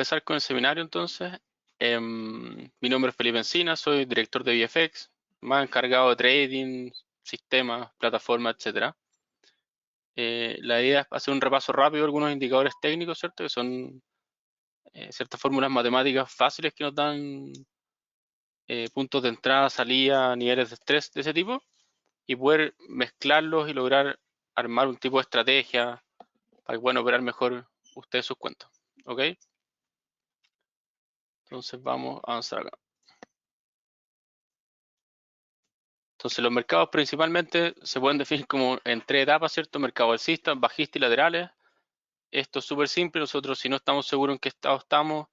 empezar con el seminario entonces. Mi nombre es Felipe Encina, soy director de VFX, más encargado de trading, sistemas, plataformas, etc. La idea es hacer un repaso rápido de algunos indicadores técnicos, ¿cierto? Que son ciertas fórmulas matemáticas fáciles que nos dan puntos de entrada, salida, niveles de estrés de ese tipo, y poder mezclarlos y lograr armar un tipo de estrategia para que puedan operar mejor ustedes sus cuentas. ¿Ok? Entonces vamos a avanzar acá. Entonces los mercados principalmente se pueden definir como en tres etapas, ¿cierto? Mercado alcista, bajista y laterales. Esto es súper simple. Nosotros, si no estamos seguros en qué estado estamos,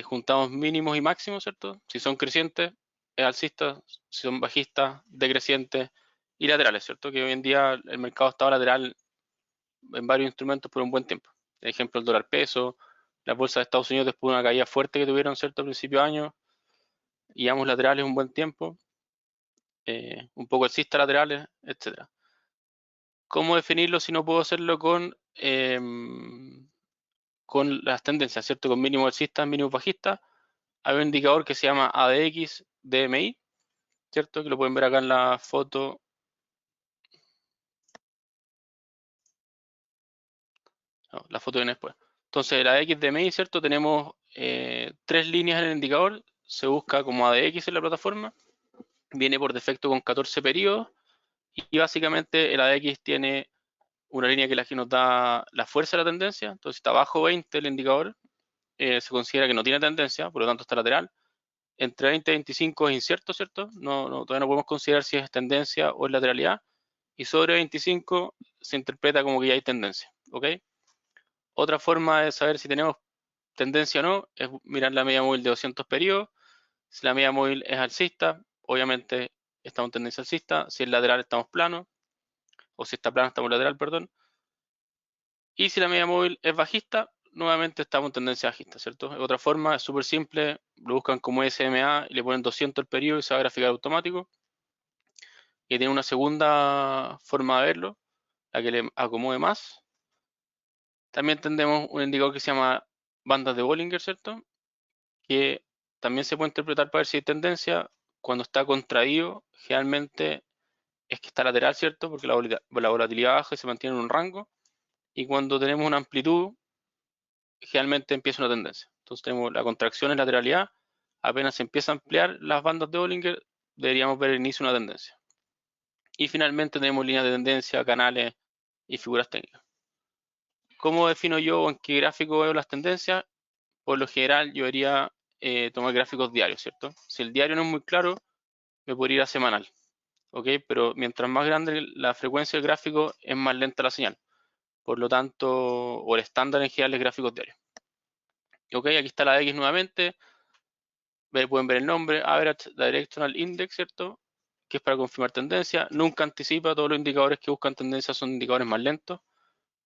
juntamos mínimos y máximos, ¿cierto? Si son crecientes, es alcista. Si son bajistas, decrecientes y laterales, ¿cierto? Que hoy en día el mercado está lateral en varios instrumentos por un buen tiempo. Por ejemplo, el dólar peso, las bolsas de Estados Unidos después de una caída fuerte que tuvieron, ¿cierto? A principio de año, y ambos laterales un buen tiempo. Un poco alcista, laterales, etc. ¿Cómo definirlo si no puedo hacerlo con las tendencias, ¿cierto? Con mínimo alcista, mínimo bajista. Hay un indicador que se llama ADX DMI, ¿cierto? Que lo pueden ver acá en la foto. No, la foto viene después. Entonces, el ADX DMI, ¿cierto? Tenemos tres líneas en el indicador. Se busca como ADX en la plataforma. Viene por defecto con 14 periodos. Y básicamente el ADX tiene una línea que es la que nos da la fuerza de la tendencia. Entonces, si está bajo 20 el indicador, se considera que no tiene tendencia, por lo tanto está lateral. Entre 20 y 25 es incierto, ¿cierto? Todavía no podemos considerar si es tendencia o es lateralidad. Y sobre 25 se interpreta como que ya hay tendencia, ¿ok? Otra forma de saber si tenemos tendencia o no es mirar la media móvil de 200 periodos. Si la media móvil es alcista, obviamente estamos en tendencia alcista. Si es lateral, estamos plano. O si está plano, estamos lateral, perdón. Y si la media móvil es bajista, nuevamente estamos en tendencia bajista, ¿cierto? Otra forma es súper simple, lo buscan como SMA y le ponen 200 el periodo y se va a graficar automático. Y tiene una segunda forma de verlo, la que le acomode más. También tendremos un indicador que se llama bandas de Bollinger, ¿cierto? Que también se puede interpretar para ver si hay tendencia. Cuando está contraído, generalmente es que está lateral, ¿cierto? Porque la volatilidad baja y se mantiene en un rango. Y cuando tenemos una amplitud, generalmente empieza una tendencia. Entonces tenemos la contracción en lateralidad. Apenas se empieza a ampliar las bandas de Bollinger, deberíamos ver el inicio de una tendencia. Y finalmente tenemos líneas de tendencia, canales y figuras técnicas. ¿Cómo defino yo o en qué gráfico veo las tendencias? Por lo general yo debería tomar gráficos diarios, ¿cierto? Si el diario no es muy claro, me podría ir a semanal, ¿ok? Pero mientras más grande la frecuencia del gráfico, es más lenta la señal. Por lo tanto, o el estándar en general es gráficos diarios. Ok, aquí está la X nuevamente. Pueden ver el nombre, Average Directional Index, ¿cierto? Que es para confirmar tendencia. Nunca anticipa, todos los indicadores que buscan tendencia son indicadores más lentos.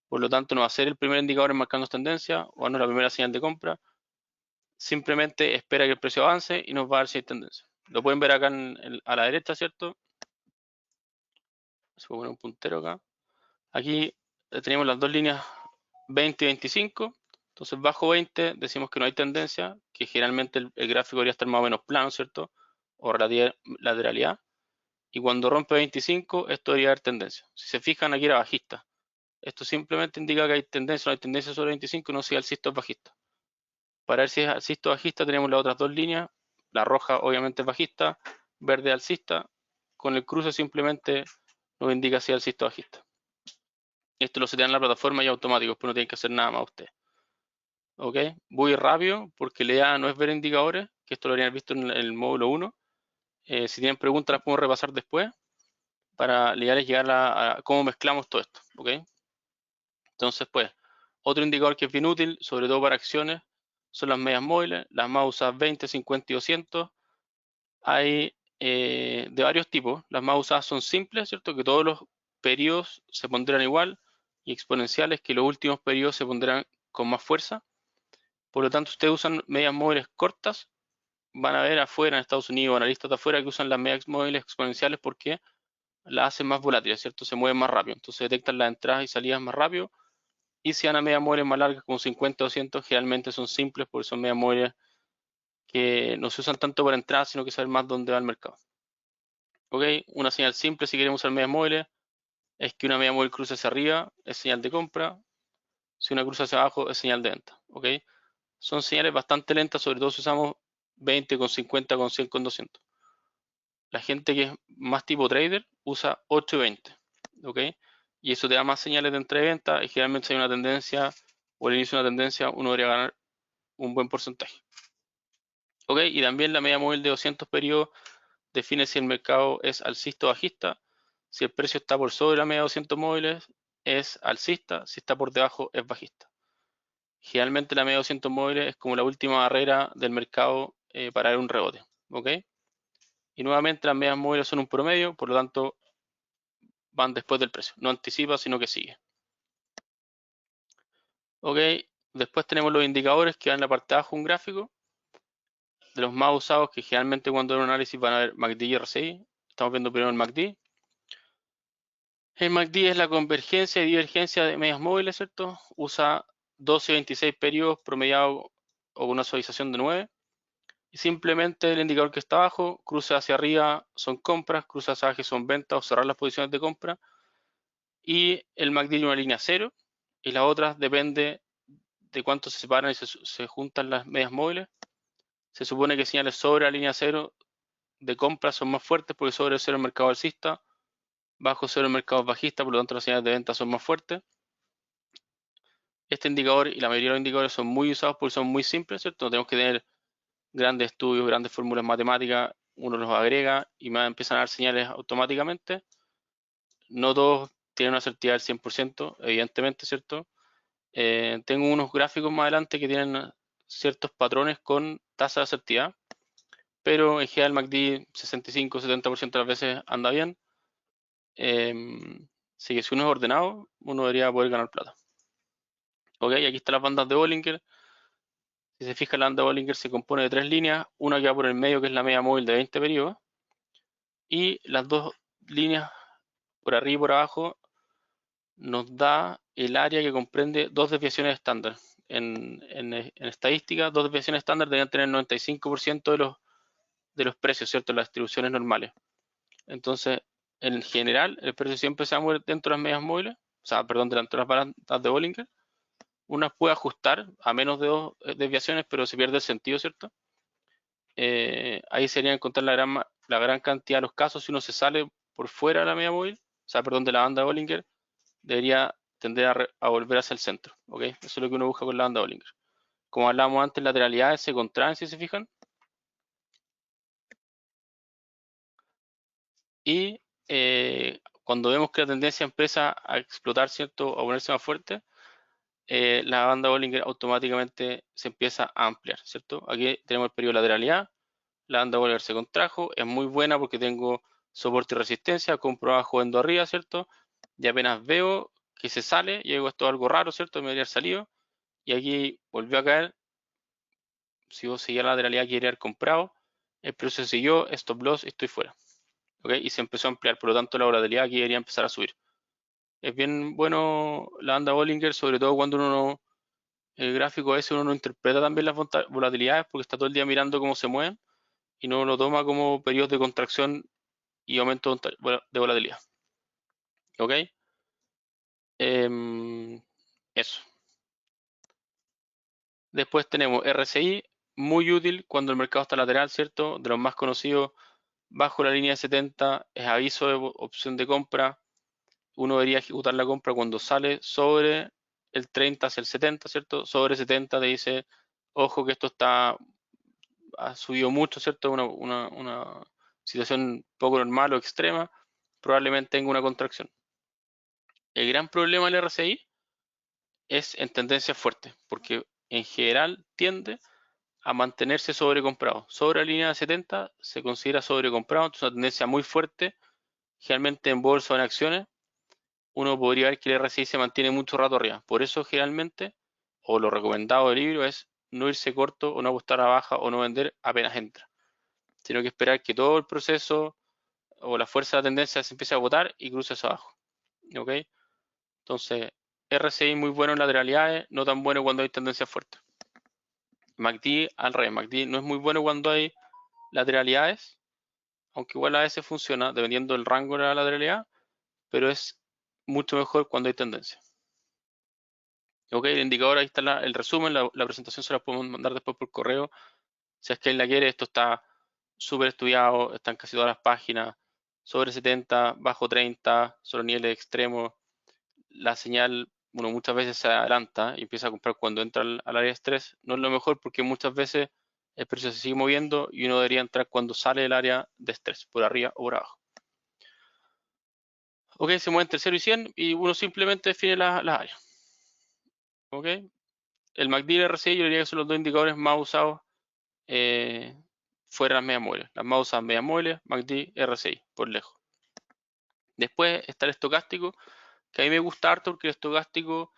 Por lo tanto, no va a ser el primer indicador en marcarnos tendencia o no la primera señal de compra. Simplemente espera que el precio avance y nos va a dar si hay tendencia. Lo pueden ver acá a la derecha, ¿cierto? Se puede poner un puntero acá. Aquí tenemos las dos líneas 20 y 25. Entonces, bajo 20 decimos que no hay tendencia, que generalmente el gráfico debería estar más o menos plano, ¿cierto? O lateralidad. Y cuando rompe 25, esto debería haber tendencia. Si se fijan, aquí era bajista. Esto simplemente indica que hay tendencia o no hay tendencia sobre 25 y no si el alcista es bajista. Para ver si es alcista o bajista tenemos las otras dos líneas. La roja obviamente es bajista, verde alcista. Con el cruce simplemente nos indica si es alcista o bajista. Esto lo setean en la plataforma y automático, pues no tienen que hacer nada más usted. ¿Ok? Voy rápido porque la idea no es ver indicadores, que esto lo habrían visto en el módulo 1. Si tienen preguntas las podemos repasar después para llegar a cómo mezclamos todo esto. ¿Ok? Entonces, pues, otro indicador que es bien útil, sobre todo para acciones, son las medias móviles, las más usadas 20, 50 y 200. Hay de varios tipos. Las más usadas son simples, ¿cierto? Que todos los periodos se pondrán igual, y exponenciales, que los últimos periodos se pondrán con más fuerza. Por lo tanto, ustedes usan medias móviles cortas, van a ver afuera en Estados Unidos, analistas de afuera que usan las medias móviles exponenciales porque las hacen más volátiles, ¿cierto? Se mueven más rápido. Entonces detectan las entradas y salidas más rápido Y si van a medias móviles más largas como 50 o 200, generalmente son simples porque son medias móviles que no se usan tanto para entrar, sino que saber más dónde va el mercado. ¿Ok? Una señal simple si queremos usar medias móviles es que una media móvil cruce hacia arriba, es señal de compra. Si una cruza hacia abajo, es señal de venta. ¿Ok? Son señales bastante lentas, sobre todo si usamos 20 con 50 con 100 con 200. La gente que es más tipo trader usa 8 y 20. ¿Ok? Y eso te da más señales de entrada y venta. Y generalmente si hay una tendencia o el inicio de una tendencia, uno debería ganar un buen porcentaje. ¿Ok? Y también la media móvil de 200 periodos define si el mercado es alcista o bajista. Si el precio está por sobre la media de 200 móviles, es alcista. Si está por debajo, es bajista. Generalmente la media de 200 móviles es como la última barrera del mercado para dar un rebote. ¿Ok? Y nuevamente las medias móviles son un promedio, por lo tanto van después del precio. No anticipa, sino que sigue. ¿Ok? Después tenemos los indicadores que van en la parte de abajo un gráfico. De los más usados que generalmente cuando hay un análisis van a ver MACD y RSI. Estamos viendo primero el MACD. El MACD es la convergencia y divergencia de medias móviles, ¿cierto? Usa 12 y 26 periodos promediados o una suavización de 9. Y simplemente el indicador que está abajo, cruce hacia arriba son compras, cruce hacia abajo son ventas o cerrar las posiciones de compra. Y el MACD tiene una línea 0 y las otras depende de cuánto se separan y se juntan las medias móviles. Se supone que señales sobre la línea 0 de compra son más fuertes porque sobre 0 el mercado alcista, bajo 0 el mercado bajista, por lo tanto las señales de venta son más fuertes. Este indicador y la mayoría de los indicadores son muy usados porque son muy simples, ¿cierto? No tenemos que tener grandes estudios, grandes fórmulas matemáticas, uno los agrega y más empiezan a dar señales automáticamente. No todos tienen una certidumbre del 100%, evidentemente, ¿cierto? Tengo unos gráficos más adelante que tienen ciertos patrones con tasa de certidumbre, pero en general MACD 65-70% de las veces anda bien. Así que si uno es ordenado, uno debería poder ganar plata. Ok, aquí están las bandas de Bollinger. Si se fija, la banda de Bollinger se compone de 3 líneas, una que va por el medio, que es la media móvil de 20 periodos, y las dos líneas por arriba y por abajo nos da el área que comprende dos desviaciones estándar. En estadística, dos desviaciones estándar deben tener el 95% de los precios, ¿cierto? Las distribuciones normales. Entonces, en general, el precio siempre se va a mover dentro de las medias móviles, o sea, perdón, dentro de las bandas de Bollinger. Una puede ajustar a menos de dos desviaciones, pero se pierde el sentido, ¿cierto? Ahí sería encontrar la gran cantidad de los casos si uno se sale por fuera de la media móvil, o sea, perdón, de la banda de Bollinger, debería tender a volver hacia el centro, ¿ok? Eso es lo que uno busca con la banda de Bollinger. Como hablábamos antes, lateralidades se contraen, si se fijan, y cuando vemos que la tendencia empieza a explotar, ¿cierto? A ponerse más fuerte, la banda Bollinger automáticamente se empieza a ampliar, ¿cierto? Aquí tenemos el periodo de lateralidad, la banda Bollinger se contrajo, es muy buena porque tengo soporte y resistencia, compro abajo, vendo arriba, ¿cierto? Y apenas veo que se sale, y digo, esto es algo raro, ¿cierto? Me debería haber salido, y aquí volvió a caer. Si vos seguías la lateralidad que quería haber comprado, el precio siguió, stop loss, estoy fuera. ¿Ok? Y se empezó a ampliar, por lo tanto la volatilidad aquí debería empezar a subir. Es bien bueno la banda Bollinger, sobre todo cuando uno no, el gráfico a veces uno no interpreta también las volatilidades porque está todo el día mirando cómo se mueven y no lo toma como periodos de contracción y aumento de volatilidad. ¿Ok? Eso. Después tenemos RSI, muy útil cuando el mercado está lateral, ¿cierto? De los más conocidos, bajo la línea de 70 es aviso de opción de compra. Uno debería ejecutar la compra cuando sale sobre el 30 hacia el 70, ¿cierto? Sobre 70 te dice, ojo que esto ha subido mucho, ¿cierto? Una situación poco normal o extrema, probablemente tenga una contracción. El gran problema del RSI es en tendencia fuerte, porque en general tiende a mantenerse sobrecomprado. Sobre la línea de 70 se considera sobrecomprado, entonces una tendencia muy fuerte, generalmente en bolsa o en acciones, uno podría ver que el RSI se mantiene mucho rato arriba. Por eso generalmente, o lo recomendado del libro es no irse corto o no apostar a baja o no vender apenas entra, sino que esperar que todo el proceso o la fuerza de la tendencia se empiece a botar y cruce hacia abajo. ¿Ok? Entonces, RSI muy bueno en lateralidades, no tan bueno cuando hay tendencias fuertes. MACD al revés, MACD no es muy bueno cuando hay lateralidades, aunque igual a veces funciona dependiendo del rango de la lateralidad, pero es mucho mejor cuando hay tendencia. Ok, el indicador, ahí está el resumen, la presentación se la podemos mandar después por correo. Si es que él la quiere, esto está súper estudiado, están casi todas las páginas, sobre 70, bajo 30, son los niveles extremos. La señal, bueno, muchas veces se adelanta y empieza a comprar cuando entra al área de estrés. No es lo mejor porque muchas veces el precio se sigue moviendo y uno debería entrar cuando sale del área de estrés, por arriba o por abajo. Ok, se mueve entre 0 y 100 y uno simplemente define las áreas. Ok, el MACD y el RSI yo diría que son los dos indicadores más usados fuera de las medias móviles. Las más usadas medias móviles, MACD, RSI, por lejos. Después está el estocástico, que a mí me gusta harto porque el estocástico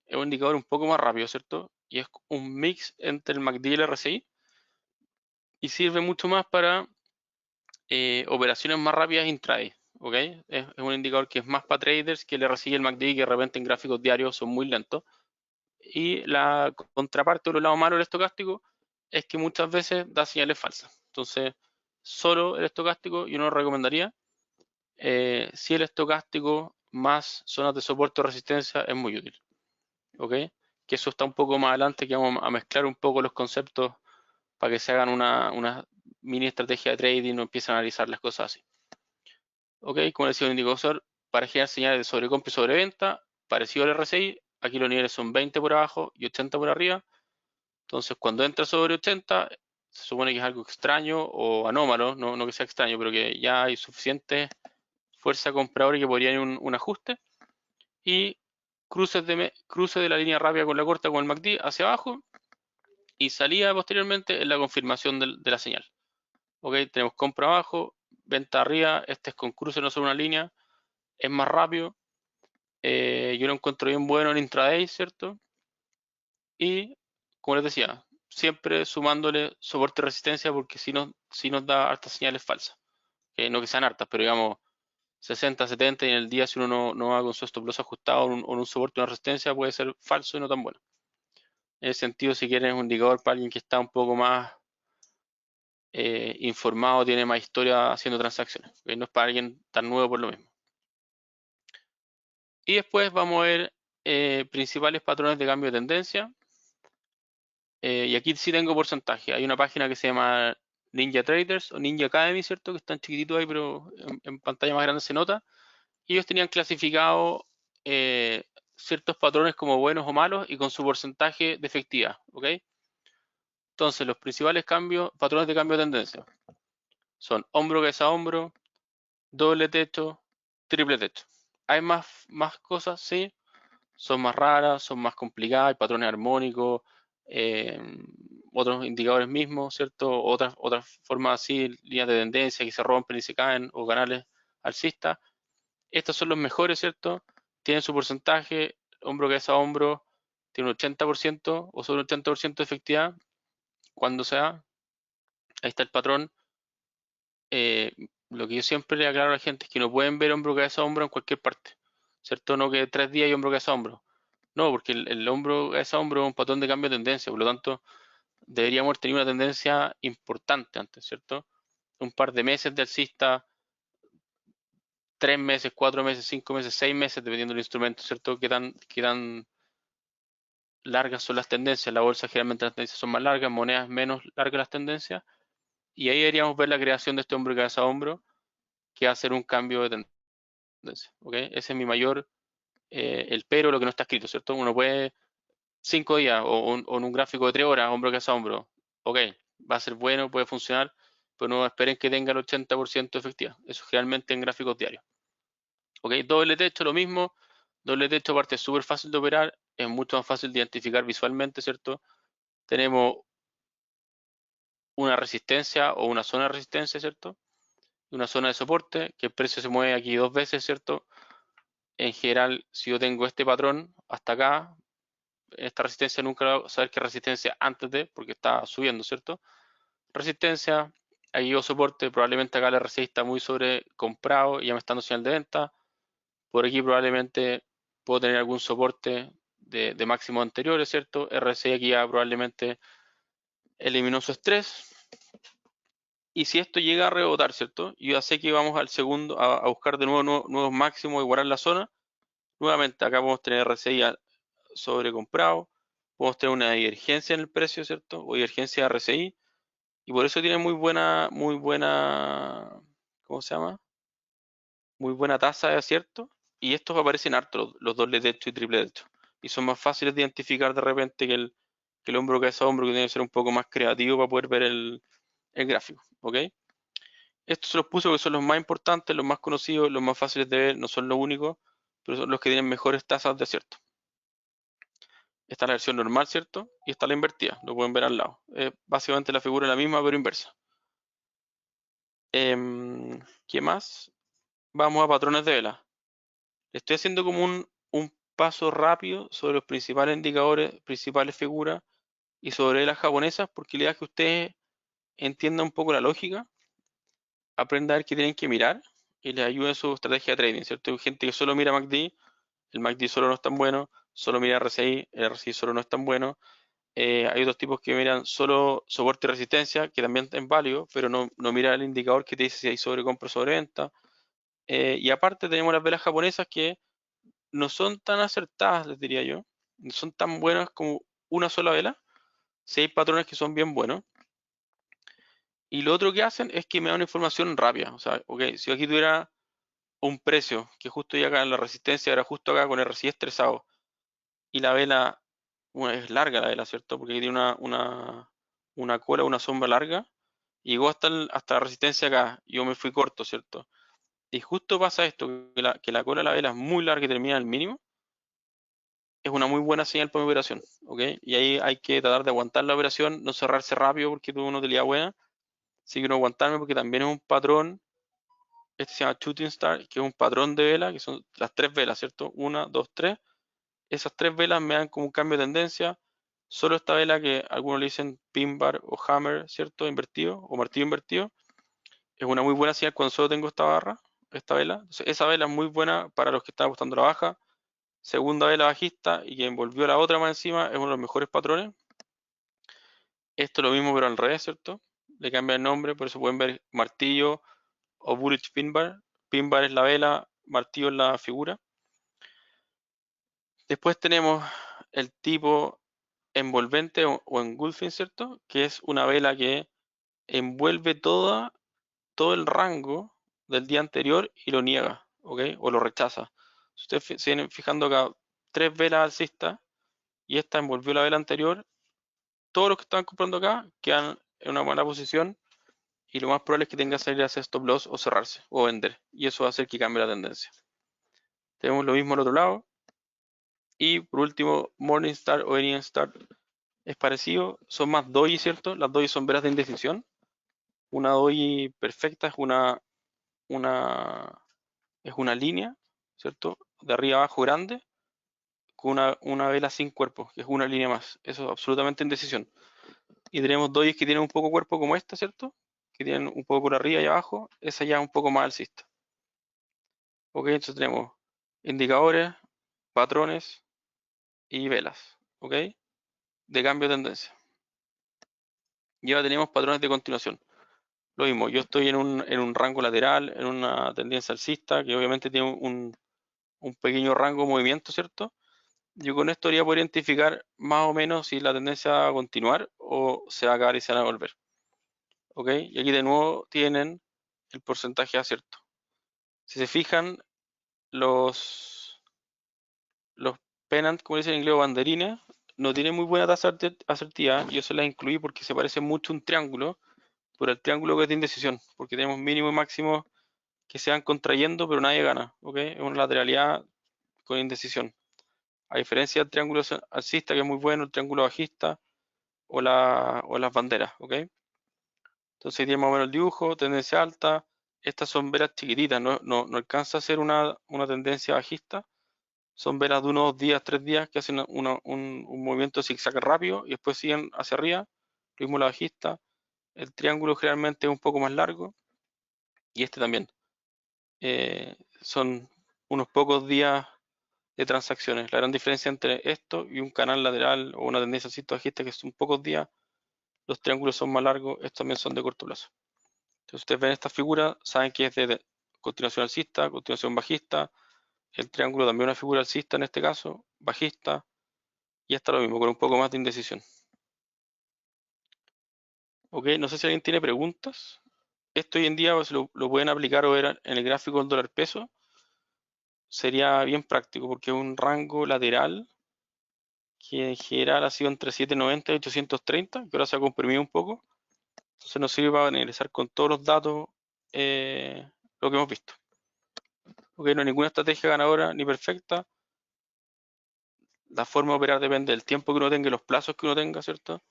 es un indicador un poco más rápido, ¿cierto? Y es un mix entre el MACD y el RSI y sirve mucho más para operaciones más rápidas intraday, ¿ok? Es un indicador que es más para traders que el RSI y el MACD, que de repente en gráficos diarios son muy lentos. Y la contraparte o el lado malo del estocástico es que muchas veces da señales falsas. Entonces, solo el estocástico yo no lo recomendaría. Si el estocástico más zonas de soporte o resistencia es muy útil. ¿Ok? Que eso está un poco más adelante, que vamos a mezclar un poco los conceptos para que se hagan una mini estrategia de trading o empiecen a analizar las cosas así. ¿Ok? Como decía, un indicador para generar señales de sobrecompra y sobreventa, parecido al RSI. Aquí los niveles son 20 por abajo y 80 por arriba. Entonces, cuando entra sobre 80, se supone que es algo extraño o anómalo, no que sea extraño, pero que ya hay suficiente fuerza compradora que podría ir un ajuste. Y cruce de la línea rápida con la corta con el MACD hacia abajo y salida posteriormente en la confirmación de la señal. Ok, tenemos compra abajo, venta arriba, este es con cruce no sobre una línea, es más rápido. Yo lo encuentro bien bueno en intraday, ¿cierto? Y como les decía, siempre sumándole soporte y resistencia porque si nos da hartas señales falsas. No que sean hartas, pero digamos 60, 70 y en el día si uno no va con su stop loss ajustado o un soporte o una resistencia puede ser falso y no tan bueno. En ese sentido, si quieren un indicador para alguien que está un poco más informado, tiene más historia haciendo transacciones. No es para alguien tan nuevo por lo mismo. Y después vamos a ver principales patrones de cambio de tendencia. Y aquí sí tengo porcentaje. Hay una página que se llama Ninja Traders o Ninja Academy, ¿cierto? Que están chiquititos ahí, pero en pantalla más grande se nota. Y ellos tenían clasificado ciertos patrones como buenos o malos y con su porcentaje de efectividad, ¿ok? Entonces, los principales patrones de cambio de tendencia son hombro, cabeza, hombro, doble techo, triple techo. Hay más cosas, sí, son más raras, son más complicadas, hay patrones armónicos, eh, otros indicadores mismos, ¿cierto? Otras formas así, líneas de tendencia que se rompen y se caen, o canales alcistas. Estos son los mejores, ¿cierto? Tienen su porcentaje, hombro, cabeza, hombro, tiene un 80% o sobre un 80% de efectividad cuando sea. Ahí está el patrón. Lo que yo siempre le aclaro a la gente es que no pueden ver hombro, cabeza, hombro en cualquier parte, ¿cierto? No que 3 días y hombro, cabeza, hombro. No, porque el hombro, cabeza, hombro es un patrón de cambio de tendencia, por lo tanto, deberíamos tener una tendencia importante antes, ¿cierto? Un par de meses de alcista, 3 meses, 4 meses, 5 meses, 6 meses, dependiendo del instrumento, ¿cierto? Qué tan largas son las tendencias. En la bolsa generalmente las tendencias son más largas, monedas menos largas las tendencias. Y ahí deberíamos ver la creación de este hombro, cabeza, hombro, que va a ser un cambio de tendencia. ¿Okay? Ese es mi mayor, el pero, lo que no está escrito, ¿cierto? Uno puede 5 días o en un gráfico de 3 horas, hombro, cabeza, hombro. Ok, va a ser bueno, puede funcionar, pero no esperen que tenga el 80% de efectividad. Eso generalmente en gráficos diarios. Ok, doble techo, lo mismo. Doble techo aparte es súper fácil de operar, es mucho más fácil de identificar visualmente, ¿cierto? Tenemos una resistencia o una zona de resistencia, ¿cierto? Una zona de soporte, que el precio se mueve aquí 2 veces, ¿cierto? En general, si yo tengo este patrón hasta acá, esta resistencia nunca voy a saber qué resistencia antes de, porque está subiendo, ¿cierto? Resistencia, aquí o soporte, probablemente acá la RSI está muy sobrecomprado y ya me está dando señal de venta. Por aquí probablemente puedo tener algún soporte de máximos anteriores, ¿cierto? RSI aquí ya probablemente eliminó su estrés. Y si esto llega a rebotar, ¿cierto? Yo ya sé que vamos al segundo a buscar de nuevo nuevos máximos y guardar la zona. Nuevamente acá podemos tener RSI sobrecomprado, podemos tener una divergencia en el precio, ¿cierto? O divergencia de RSI. Y por eso tiene muy buena, ¿cómo se llama? Muy buena tasa de acierto. Y estos aparecen harto, los dobles de techo y triple de techo. Y son más fáciles de identificar de repente que el hombro cabeza a hombro, que tiene que ser un poco más creativo para poder ver el gráfico, ¿ok? Estos se los puse porque son los más importantes, los más conocidos, los más fáciles de ver, no son los únicos, pero son los que tienen mejores tasas de acierto. Esta es la versión normal, ¿cierto? Y está la invertida, lo pueden ver al lado. Básicamente la figura es la misma, pero inversa. ¿Qué más? Vamos a patrones de vela. Estoy haciendo como un paso rápido sobre los principales indicadores, principales figuras y sobre las japonesas, porque la idea es que ustedes entiendan un poco la lógica, aprendan a ver qué tienen que mirar y les ayude en su estrategia de trading, ¿cierto? Hay gente que solo mira MACD, el MACD solo no es tan bueno, solo mira RSI, el RSI solo no es tan bueno. Hay otros tipos que miran solo soporte y resistencia, que también es válido, pero no mira el indicador que te dice si hay sobrecompra o sobreventa. Y aparte tenemos las velas japonesas que no son tan acertadas, les diría yo. No son tan buenas como una sola vela. Sí hay patrones que son bien buenos. Y lo otro que hacen es que me dan una información rápida. O sea, ok, si aquí tuviera un precio que justo llega acá en la resistencia, era justo acá con el RSI estresado, y la vela, es larga la vela, ¿cierto? Porque aquí tiene una cola, una sombra larga, y llegó hasta la resistencia acá, y yo me fui corto, ¿cierto? Y justo pasa esto, que la cola de la vela es muy larga y termina al mínimo, es una muy buena señal para mi operación, ¿ok? Y ahí hay que tratar de aguantar la operación, no cerrarse rápido porque tuvo una utilidad buena, sí que no aguantarme porque también es un patrón, este se llama Shooting Star, que es un patrón de vela, que son las tres velas, ¿cierto? Una, dos, tres. Esas tres velas me dan como un cambio de tendencia. Solo esta vela que algunos le dicen pin bar o hammer, ¿cierto? Invertido o martillo invertido. Es una muy buena señal cuando solo tengo esta barra, esta vela. Entonces, esa vela es muy buena para los que están buscando la baja. Segunda vela bajista y que envolvió la otra más encima es uno de los mejores patrones. Esto es lo mismo pero al revés, ¿cierto? Le cambia el nombre, por eso pueden ver martillo o bullish pin bar. Pin bar es la vela, martillo es la figura. Después tenemos el tipo envolvente o engulfing, ¿cierto? Que es una vela que envuelve todo el rango del día anterior y lo niega, ¿ok? O lo rechaza. Si ustedes se vienen fijando acá, tres velas alcistas y esta envolvió la vela anterior, todos los que están comprando acá quedan en una buena posición y lo más probable es que tenga que salir a hacer stop loss o cerrarse o vender. Y eso va a hacer que cambie la tendencia. Tenemos lo mismo al otro lado. Y por último, Morningstar o Evening Star es parecido, son más doji, ¿cierto? Las doji son velas de indecisión. Una doji perfecta es una línea, ¿cierto? De arriba abajo grande, con una vela sin cuerpo, que es una línea más. Eso es absolutamente indecisión. Y tenemos dojis que tienen un poco cuerpo como esta, ¿cierto? Que tienen un poco por arriba y abajo. Esa ya es un poco más alcista. Ok, entonces tenemos indicadores, patrones y velas, ¿ok? De cambio de tendencia. Y ahora tenemos patrones de continuación. Lo mismo, yo estoy en un rango lateral, en una tendencia alcista, que obviamente tiene un pequeño rango de movimiento, ¿cierto? Yo con esto ya podría identificar más o menos si la tendencia va a continuar o se va a acabar y se va a volver. ¿Ok? Y aquí de nuevo tienen el porcentaje de acierto. Si se fijan, los pennant, como dicen en inglés, o banderines, no tienen muy buena tasa de asertividad. Yo se las incluí porque se parece mucho a un triángulo, por el triángulo que es de indecisión, porque tenemos mínimo y máximo que se van contrayendo, pero nadie gana, ¿ok? Es una lateralidad con indecisión. A diferencia del triángulo alcista, que es muy bueno, el triángulo bajista o las banderas, ¿ok? Entonces ahí tiene más o menos el dibujo, tendencia alta. Estas son velas chiquititas, no alcanza a ser una tendencia bajista. Son velas de unos 2 días, 3 días que hacen un movimiento zigzag rápido y después siguen hacia arriba. Lo mismo la bajista. El triángulo generalmente es un poco más largo y este también. Son unos pocos días de transacciones. La gran diferencia entre esto y un canal lateral o una tendencia alcista bajista que son pocos días, los triángulos son más largos, estos también son de corto plazo. Entonces ustedes ven esta figura, saben que es de continuación alcista, continuación bajista, el triángulo también una figura alcista en este caso, bajista, y está lo mismo, con un poco más de indecisión. Ok, no sé si alguien tiene preguntas. Esto hoy en día lo pueden aplicar o ver en el gráfico del dólar peso. Sería bien práctico porque es un rango lateral que en general ha sido entre 790 y 830, que ahora se ha comprimido un poco. Entonces nos sirve para analizar con todos los datos lo que hemos visto. Ok, no hay ninguna estrategia ganadora ni perfecta. La forma de operar depende del tiempo que uno tenga y los plazos que uno tenga, ¿cierto?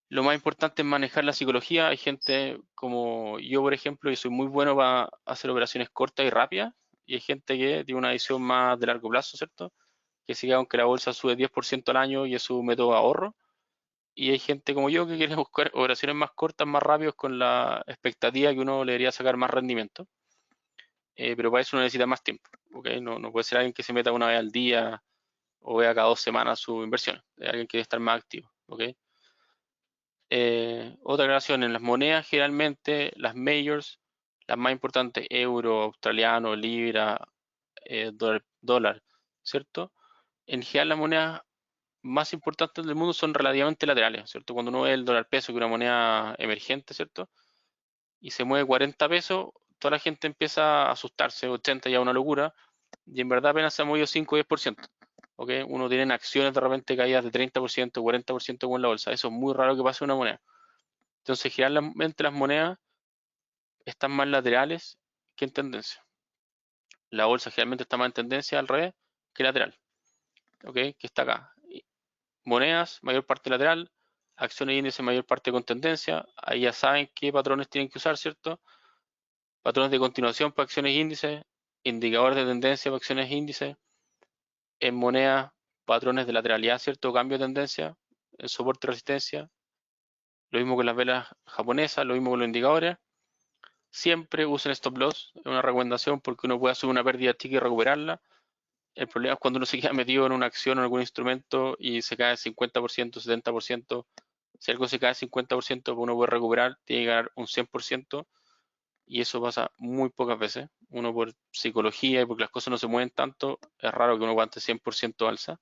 Lo más importante es manejar la psicología. Hay gente como yo, por ejemplo, y soy muy bueno para hacer operaciones cortas y rápidas. Y hay gente que tiene una visión más de largo plazo, ¿cierto? Que sigue aunque la bolsa sube 10% al año y es su método de ahorro. Y hay gente como yo que quiere buscar operaciones más cortas, más rápidas, con la expectativa que uno le debería sacar más rendimiento. Pero para eso uno necesita más tiempo. ¿Okay? No puede ser alguien que se meta una vez al día o vea cada 2 semanas su inversión. Es alguien que debe estar más activo. ¿Okay? Otra aclaración, en las monedas generalmente, las majors, las más importantes, euro, australiano, libra, dólar, ¿cierto? En general las monedas más importantes del mundo son relativamente laterales, ¿cierto? Cuando uno ve el dólar peso, que es una moneda emergente, ¿cierto? Y se mueve 40 pesos, toda la gente empieza a asustarse, 80 ya es una locura, y en verdad apenas se ha movido 5 o 10%. ¿Ok? Uno tiene acciones de repente caídas de 30%, 40% con la bolsa. Eso es muy raro que pase una moneda. Entonces, generalmente las monedas están más laterales que en tendencia. La bolsa generalmente está más en tendencia al revés que lateral. ¿Ok? Que está acá. Monedas, mayor parte lateral, acciones e índices, mayor parte con tendencia. Ahí ya saben qué patrones tienen que usar, ¿cierto? Patrones de continuación para acciones e índices, indicadores de tendencia para acciones e índices. En monedas, patrones de lateralidad, ¿cierto? Cambio de tendencia, en soporte y resistencia. Lo mismo con las velas japonesas, lo mismo con los indicadores. Siempre usen stop loss, es una recomendación porque uno puede hacer una pérdida chica y recuperarla. El problema es cuando uno se queda metido en una acción o en algún instrumento y se cae 50%, 70%. Si algo se cae 50%, uno puede recuperar, tiene que ganar un 100%, y eso pasa muy pocas veces. Uno por psicología y porque las cosas no se mueven tanto, es raro que uno aguante 100% alza.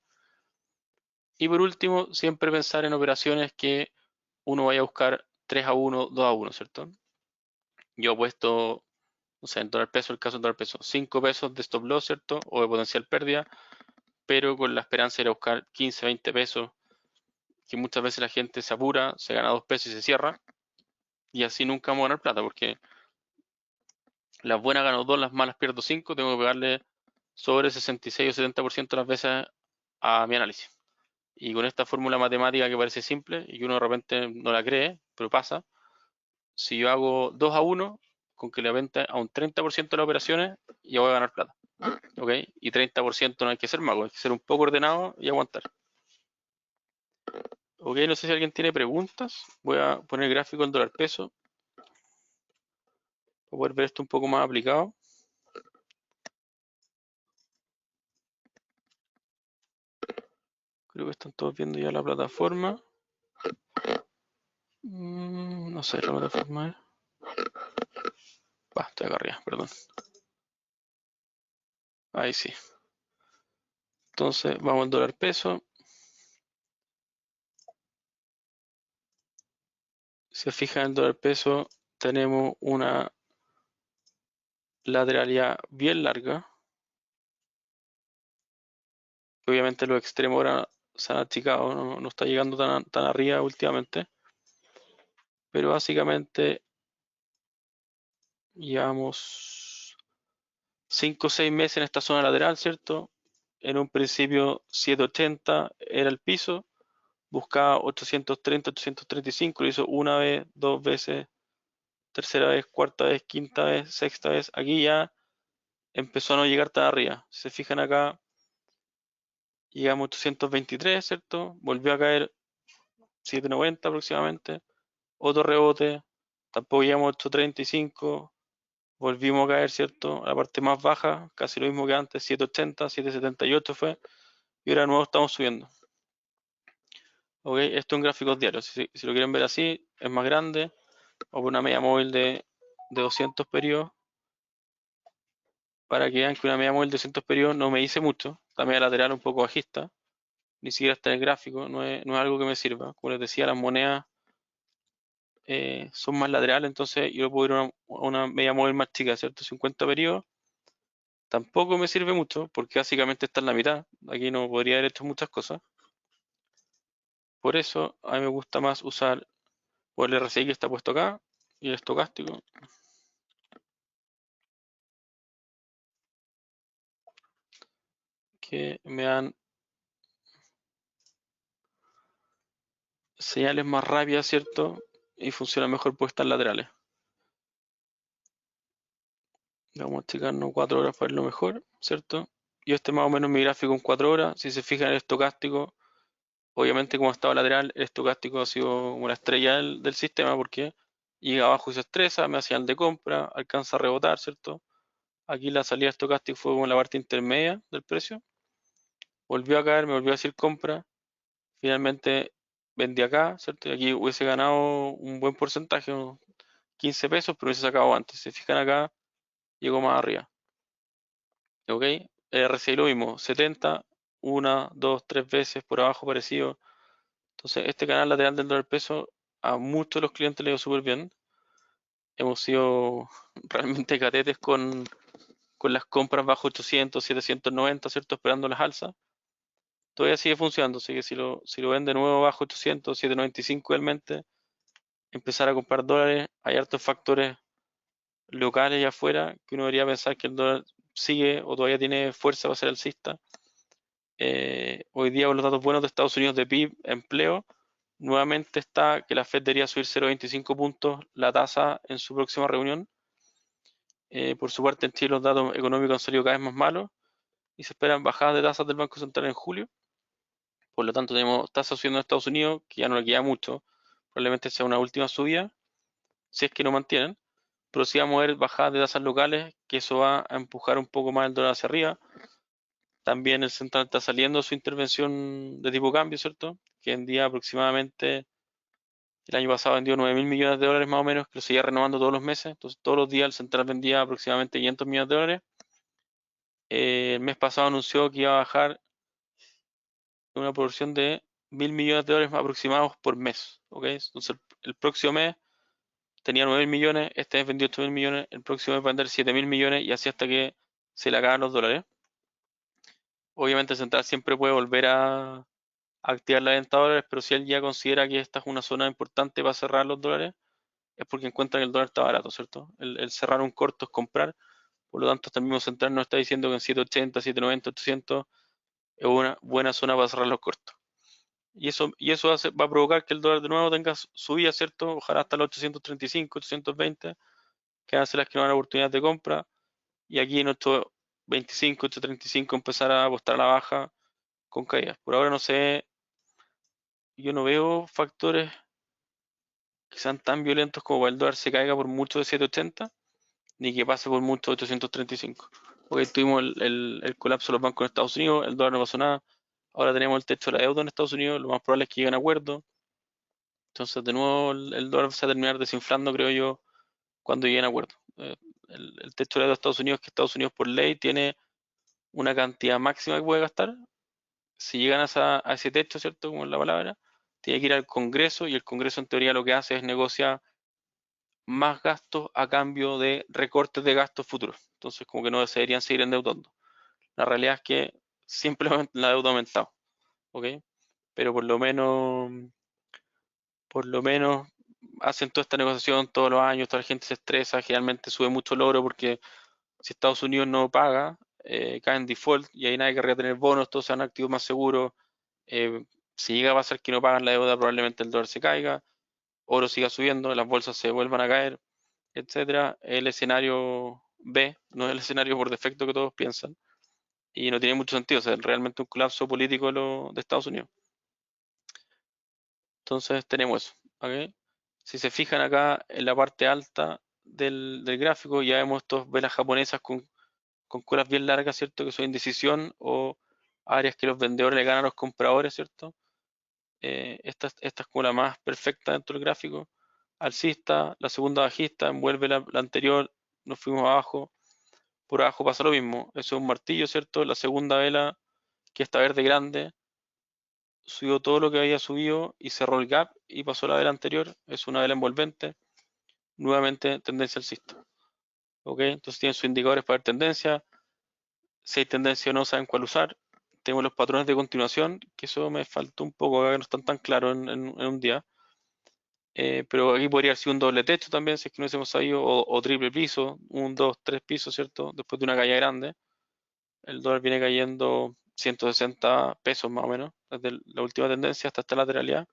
Y por último, siempre pensar en operaciones que uno vaya a buscar 3-1, 2-1, ¿cierto? Yo he puesto, o sea, en dólar peso, el caso en dólar peso, 5 pesos de stop loss, ¿cierto? O de potencial pérdida, pero con la esperanza de ir a buscar 15, 20 pesos, que muchas veces la gente se apura, se gana 2 pesos y se cierra, y así nunca vamos a ganar plata, porque las buenas gano 2, las malas pierdo 5, tengo que pagarle sobre 66 o 70% de las veces a mi análisis. Y con esta fórmula matemática que parece simple y que uno de repente no la cree, pero pasa, si yo hago 2-1, con que le venta a un 30% de las operaciones, ya voy a ganar plata. ¿Ok? Y 30% no hay que ser mago, hay que ser un poco ordenado y aguantar. Ok, no sé si alguien tiene preguntas. Voy a poner el gráfico del dólar peso para poder ver esto un poco más aplicado. Creo que están todos viendo ya la plataforma. No sé, la plataforma es. Estoy acá arriba, perdón. Ahí sí. Entonces, vamos al dólar peso. Si se fijan en el dólar peso, tenemos una lateralidad bien larga. Obviamente los extremos ahora se han achicado, no está llegando tan arriba últimamente. Pero básicamente llevamos 5 o 6 meses en esta zona lateral, ¿cierto? En un principio 780 era el piso, buscaba 830, 835, lo hizo una vez, 2 veces, tercera vez, cuarta vez, quinta vez, sexta vez. Aquí ya empezó a no llegar tan arriba. Si se fijan acá, llegamos a 823, ¿cierto? Volvió a caer 790 aproximadamente. Otro rebote, tampoco llegamos a 835, volvimos a caer, ¿cierto? A la parte más baja, casi lo mismo que antes, 780, 778 fue, y ahora de nuevo estamos subiendo. Ok, esto en gráficos diarios, si lo quieren ver así, es más grande, o por una media móvil de 200 periodos, para que vean que una media móvil de 200 periodos no me dice mucho, la media lateral un poco bajista, ni siquiera está en el gráfico, no es algo que me sirva. Como les decía, las monedas son más laterales, entonces yo puedo ir a una media móvil más chica, ¿cierto? 50 periodos, tampoco me sirve mucho, porque básicamente está en la mitad, aquí no podría haber hecho muchas cosas. Por eso a mí me gusta más usar o el RSI que está puesto acá y el estocástico, que me dan señales más rápidas, ¿cierto? Y funcionan mejor puestas laterales. Vamos a checarnos 4 horas para verlo mejor, ¿cierto? Y este más o menos mi gráfico en 4 horas. Si se fijan en el estocástico, obviamente como estaba lateral, el estocástico ha sido una estrella del sistema porque llega abajo y se estresa, me hacía el de compra, alcanza a rebotar, ¿cierto? Aquí la salida estocástica fue como la parte intermedia del precio. Volvió a caer, me volvió a decir compra. Finalmente vendí acá, ¿cierto? Y aquí hubiese ganado un buen porcentaje, unos 15 pesos, pero hubiese sacado antes. Si se fijan acá, llegó más arriba. ¿Ok? El RSI lo mismo, 70, una, dos, tres veces por abajo parecido. Entonces, este canal lateral del dólar peso a muchos de los clientes le dio súper bien. Hemos sido realmente catetes con las compras bajo 800, 790, ¿cierto? Esperando las alzas. Todavía sigue funcionando, así que si lo ven de nuevo bajo 800, 795 realmente, empezar a comprar dólares. Hay hartos factores locales y afuera que uno debería pensar que el dólar sigue o todavía tiene fuerza para ser alcista. Hoy día con los datos buenos de Estados Unidos de PIB, empleo, nuevamente está que la Fed debería subir 0,25 puntos la tasa en su próxima reunión. Por su parte, en Chile los datos económicos han salido cada vez más malos y se esperan bajadas de tasas del Banco Central en julio. Por lo tanto, tenemos tasas subiendo en Estados Unidos, que ya no le queda mucho. Probablemente sea una última subida, si es que no mantienen. Pero sí vamos a ver bajadas de tasas locales, que eso va a empujar un poco más el dólar hacia arriba. También el central está saliendo su intervención de tipo cambio, ¿cierto? Que en día aproximadamente el año pasado vendió 9.000 millones de dólares más o menos, que lo seguía renovando todos los meses. Entonces todos los días el central vendía aproximadamente 500 millones de dólares. El mes pasado anunció que iba a bajar una proporción de 1.000 millones de dólares aproximados por mes. ¿Ok? Entonces el próximo mes tenía 9.000 millones, este mes vendió 8.000 millones, el próximo mes va a vender 7.000 millones y así hasta que se le acaban los dólares. Obviamente el central siempre puede volver a activar la venta de dólares, pero si él ya considera que esta es una zona importante para cerrar los dólares, es porque encuentra que el dólar está barato, ¿cierto? El cerrar un corto es comprar, por lo tanto, hasta el mismo central nos está diciendo que en 780, 790, 800 es una buena zona para cerrar los cortos. Y eso va a provocar que el dólar de nuevo tenga subida, ¿cierto? Ojalá hasta los 835, 820, que van a ser las que nos dan oportunidades de compra. Y aquí en 825, 835 empezar a apostar a la baja con caídas. Por ahora no sé, yo no veo factores que sean tan violentos como para el dólar se caiga por mucho de 780, ni que pase por mucho de 835. Porque tuvimos el colapso de los bancos en Estados Unidos, el dólar no pasó nada, ahora tenemos el techo de la deuda en Estados Unidos, lo más probable es que lleguen a acuerdo. Entonces, de nuevo, el dólar se va a terminar desinflando, creo yo, cuando lleguen a acuerdo. El techo de la deuda de Estados Unidos es que Estados Unidos por ley tiene una cantidad máxima que puede gastar. Si llegan a ese techo, ¿cierto? Como es la palabra, tiene que ir al Congreso y el Congreso en teoría lo que hace es negociar más gastos a cambio de recortes de gastos futuros. Entonces, como que no se deberían seguir endeudando. La realidad es que simplemente la deuda ha aumentado, ¿ok? Pero por lo menos hacen toda esta negociación todos los años, toda la gente se estresa, generalmente sube mucho el oro porque si Estados Unidos no paga, cae en default y ahí nadie querría tener bonos, todos sean activos más seguros. Eh, si llega a pasar que no pagan la deuda, probablemente el dólar se caiga, oro siga subiendo, las bolsas se vuelvan a caer, etcétera. El escenario B, no es el escenario por defecto que todos piensan, y no tiene mucho sentido, o sea, realmente un colapso político de Estados Unidos. Entonces tenemos eso, ¿ok? Si se fijan acá en la parte alta del gráfico, ya vemos estos velas japonesas con colas bien largas, ¿cierto? Que son indecisión o áreas que los vendedores le ganan a los compradores, ¿cierto? Esta es como la más perfecta dentro del gráfico. Alcista, la segunda bajista, envuelve la anterior, nos fuimos abajo. Por abajo pasa lo mismo, eso es un martillo, ¿cierto? La segunda vela, que está verde grande, subió todo lo que había subido y cerró el gap y pasó la vela anterior, es una vela envolvente, nuevamente tendencia alcista. ¿Ok? Entonces tienen sus indicadores para ver tendencia, si hay tendencia o no saben cuál usar. Tenemos los patrones de continuación, que eso me faltó un poco, acá no están tan claros en un día. Pero aquí podría haber sido un doble techo también, si es que no hubiésemos sabido, o triple piso, un, dos, tres pisos, ¿cierto? Después de una caída grande. El dólar viene cayendo 160 pesos más o menos, desde la última tendencia hasta esta lateralidad.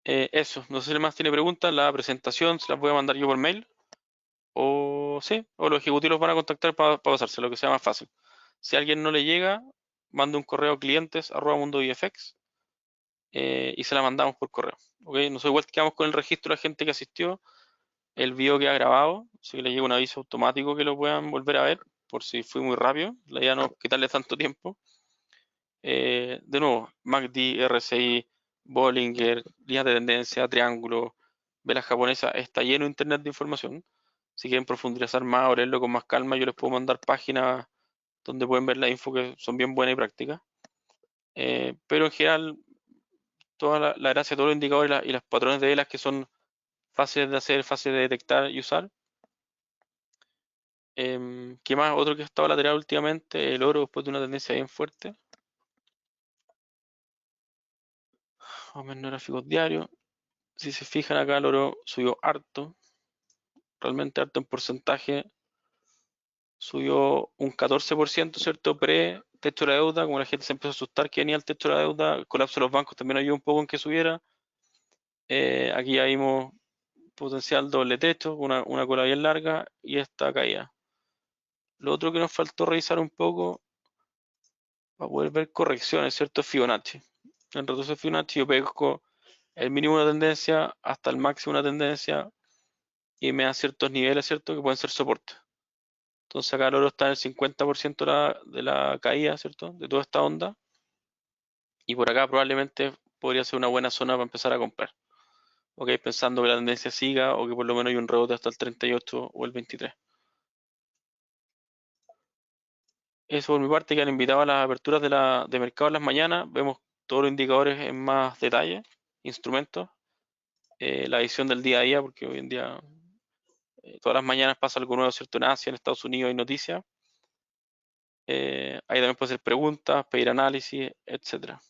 Eso, no sé si más tiene preguntas, la presentación se las voy a mandar yo por mail, o sí, o los ejecutivos van a contactar para pasarse, lo que sea más fácil. Si a alguien no le llega, manda un correo a clientes@mundovfx y se la mandamos por correo. ¿Okay? Nosotros igual quedamos con el registro de la gente que asistió, el video queda grabado, si le llega un aviso automático que lo puedan volver a ver, por si fui muy rápido, la idea no es quitarle tanto tiempo. De nuevo, MACD, RSI, Bollinger, líneas de tendencia, triángulo, velas japonesas, está lleno de internet de información. Si quieren profundizar más o leerlo con más calma, yo les puedo mandar páginas donde pueden ver la info que son bien buenas y prácticas. Pero en general, toda la gracia de todos los indicadores y los patrones de velas que son fáciles de hacer, fáciles de detectar y usar. ¿Qué más? Otro que ha estado lateral últimamente, el oro después de una tendencia bien fuerte. Vamos a ver los gráficos diarios. Si se fijan acá, el oro subió harto, realmente harto en porcentaje. Subió un 14%, ¿cierto? Pre-techo de la deuda, como la gente se empezó a asustar que venía el techo de la deuda, el colapso de los bancos también ayudó un poco en que subiera. Aquí ya vimos potencial doble techo, una cola bien larga y esta caída. Lo otro que nos faltó revisar un poco para poder ver correcciones, ¿cierto? Fibonacci. En retroceso de Fibonacci yo pesco el mínimo de una tendencia hasta el máximo de una tendencia y me da ciertos niveles, ¿cierto? Que pueden ser soporte. Entonces acá el oro está en el 50% de la caída, ¿cierto? De toda esta onda. Y por acá probablemente podría ser una buena zona para empezar a comprar. Ok, pensando que la tendencia siga o que por lo menos hay un rebote hasta el 38 o el 23. Eso por mi parte, que han invitado a las aperturas de mercado en las mañanas. Vemos todos los indicadores en más detalle, instrumentos, la visión del día a día, porque hoy en día todas las mañanas pasa algo nuevo, ¿cierto? En Asia, en Estados Unidos hay noticias. Ahí también puede hacer preguntas, pedir análisis, etcétera.